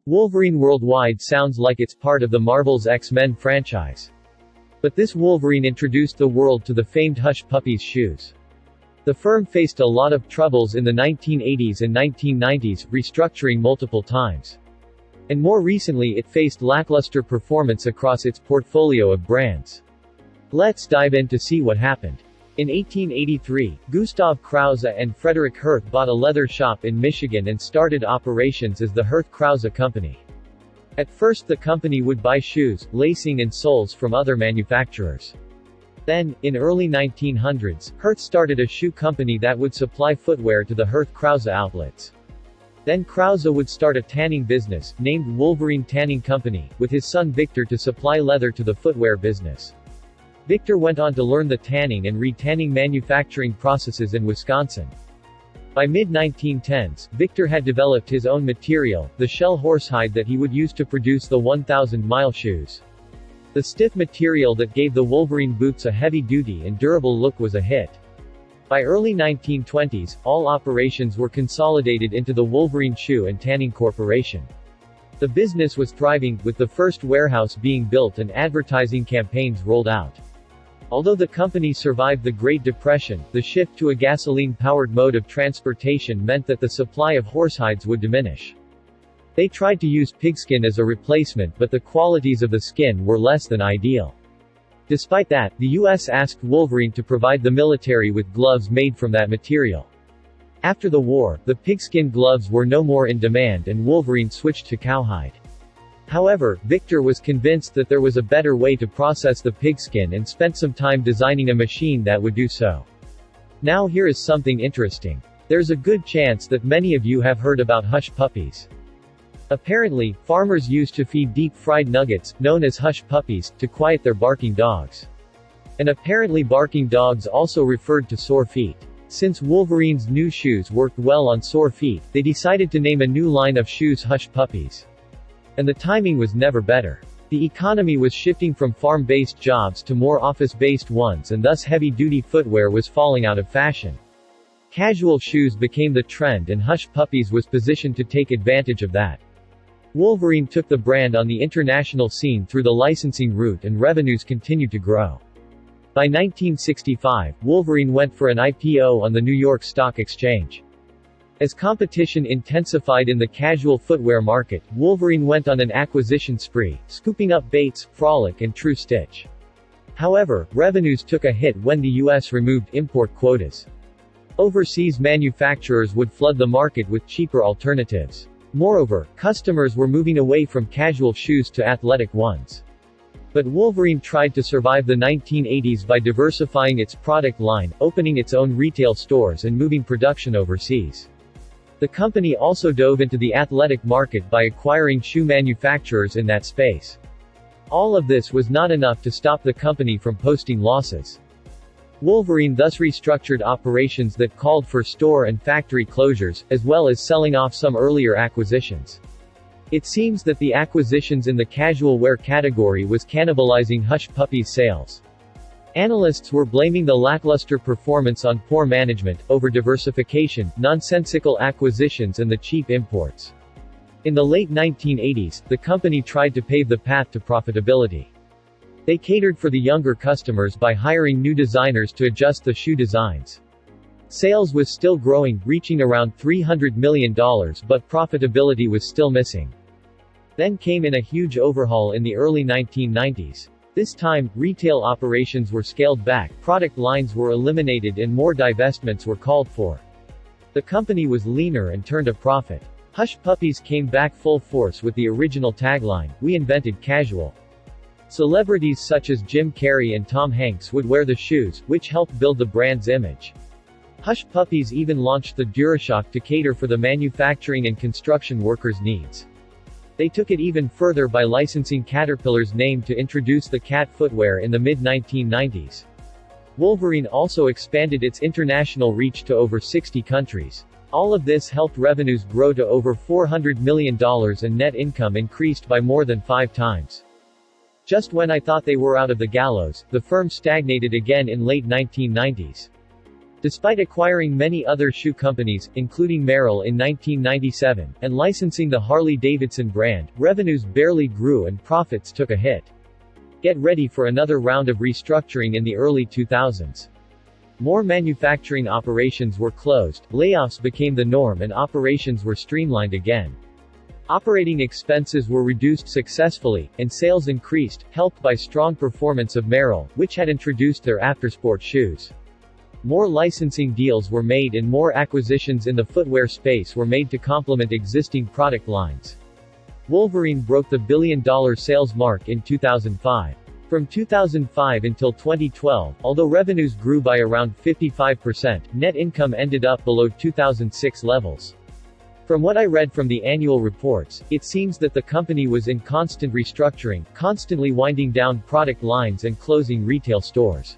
Wolverine Worldwide sounds like it's part of the Marvel's X-Men franchise. But this Wolverine introduced the world to the famed Hush Puppies shoes. The firm faced a lot of troubles in the 1980s and 1990s, restructuring multiple times. And more recently it faced lackluster performance across its portfolio of brands. Let's dive in to see what happened. In 1883, Gustav Krause and Frederick Hirth bought a leather shop in Michigan and started operations as the Hirth-Krause Company. At first the company would buy shoes, lacing and soles from other manufacturers. Then, in early 1900s, Hirth started a shoe company that would supply footwear to the Hirth-Krause outlets. Then Krause would start a tanning business, named Wolverine Tanning Company, with his son Victor to supply leather to the footwear business. Victor went on to learn the tanning and re-tanning manufacturing processes in Wisconsin. By mid-1910s, Victor had developed his own material, the shell horsehide that he would use to produce the 1,000-mile shoes. The stiff material that gave the Wolverine boots a heavy-duty and durable look was a hit. By early 1920s, all operations were consolidated into the Wolverine Shoe and Tanning Corporation. The business was thriving, with the first warehouse being built and advertising campaigns rolled out. Although the company survived the Great Depression, the shift to a gasoline-powered mode of transportation meant that the supply of horsehides would diminish. They tried to use pigskin as a replacement, but the qualities of the skin were less than ideal. Despite that, the U.S. asked Wolverine to provide the military with gloves made from that material. After the war, the pigskin gloves were no more in demand and Wolverine switched to cowhide. However, Victor was convinced that there was a better way to process the pigskin and spent some time designing a machine that would do so. Now here is something interesting. There's a good chance that many of you have heard about Hush Puppies. Apparently, farmers used to feed deep-fried nuggets, known as Hush Puppies, to quiet their barking dogs. And apparently barking dogs also referred to sore feet. Since Wolverine's new shoes worked well on sore feet, they decided to name a new line of shoes Hush Puppies. And the timing was never better. The economy was shifting from farm-based jobs to more office-based ones, and thus heavy-duty footwear was falling out of fashion. Casual shoes became the trend and Hush Puppies was positioned to take advantage of that. Wolverine took the brand on the international scene through the licensing route and revenues continued to grow. By 1965, Wolverine went for an IPO on the New York Stock Exchange. As competition intensified in the casual footwear market, Wolverine went on an acquisition spree, scooping up Bates, Frolic and True Stitch. However, revenues took a hit when the U.S. removed import quotas. Overseas manufacturers would flood the market with cheaper alternatives. Moreover, customers were moving away from casual shoes to athletic ones. But Wolverine tried to survive the 1980s by diversifying its product line, opening its own retail stores and moving production overseas. The company also dove into the athletic market by acquiring shoe manufacturers in that space. All of this was not enough to stop the company from posting losses. Wolverine thus restructured operations that called for store and factory closures, as well as selling off some earlier acquisitions. It seems that the acquisitions in the casual wear category was cannibalizing Hush Puppies sales. Analysts were blaming the lackluster performance on poor management, over-diversification, nonsensical acquisitions and the cheap imports. In the late 1980s, the company tried to pave the path to profitability. They catered for the younger customers by hiring new designers to adjust the shoe designs. Sales was still growing, reaching around $300 million, but profitability was still missing. Then came in a huge overhaul in the early 1990s. This time, retail operations were scaled back, product lines were eliminated and more divestments were called for. The company was leaner and turned a profit. Hush Puppies came back full force with the original tagline, "We invented casual." Celebrities such as Jim Carrey and Tom Hanks would wear the shoes, which helped build the brand's image. Hush Puppies even launched the DuraShock to cater for the manufacturing and construction workers' needs. They took it even further by licensing Caterpillar's name to introduce the cat footwear in the mid-1990s. Wolverine also expanded its international reach to over 60 countries. All of this helped revenues grow to over $400 million and net income increased by more than 5 times. Just when I thought they were out of the gallows, the firm stagnated again in late 1990s. Despite acquiring many other shoe companies, including Merrell in 1997, and licensing the Harley-Davidson brand, revenues barely grew and profits took a hit. Get ready for another round of restructuring in the early 2000s. More manufacturing operations were closed, layoffs became the norm and operations were streamlined again. Operating expenses were reduced successfully, and sales increased, helped by strong performance of Merrell, which had introduced their aftersport shoes. More licensing deals were made and more acquisitions in the footwear space were made to complement existing product lines. Wolverine broke the billion-dollar sales mark in 2005. From 2005 until 2012, although revenues grew by around 55%, net income ended up below 2006 levels. From what I read from the annual reports, it seems that the company was in constant restructuring, constantly winding down product lines and closing retail stores.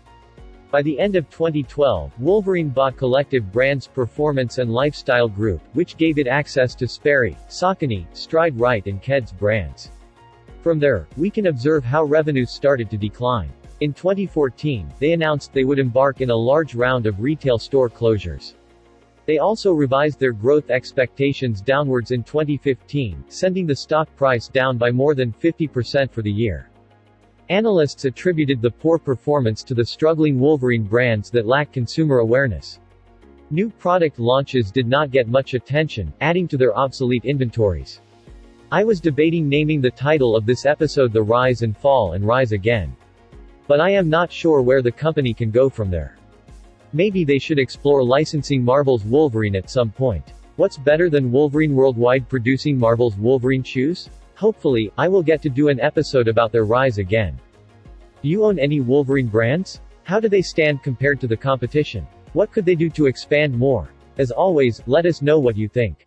By the end of 2012, Wolverine bought Collective Brands Performance and Lifestyle Group, which gave it access to Sperry, Saucony, Stride Rite and Keds brands. From there, we can observe how revenues started to decline. In 2014, they announced they would embark in a large round of retail store closures. They also revised their growth expectations downwards in 2015, sending the stock price down by more than 50% for the year. Analysts attributed the poor performance to the struggling Wolverine brands that lack consumer awareness. New product launches did not get much attention, adding to their obsolete inventories. I was debating naming the title of this episode The Rise and Fall and Rise Again. But I am not sure where the company can go from there. Maybe they should explore licensing Marvel's Wolverine at some point. What's better than Wolverine Worldwide producing Marvel's Wolverine shoes? Hopefully, I will get to do an episode about their rise again. Do you own any Wolverine brands? How do they stand compared to the competition? What could they do to expand more? As always, let us know what you think.